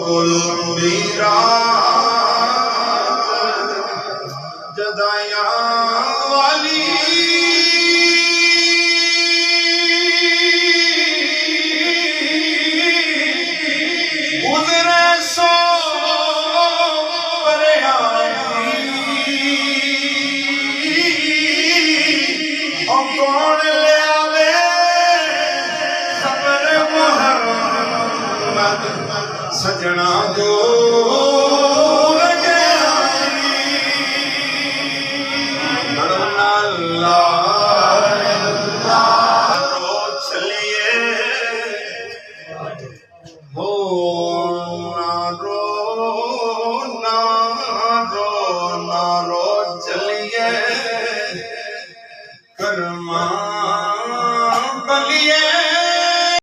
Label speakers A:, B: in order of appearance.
A: कुल मीरा जदाया वाली उधरे सो परे और कौन ले आवे खबर मोहम्मद सजना दो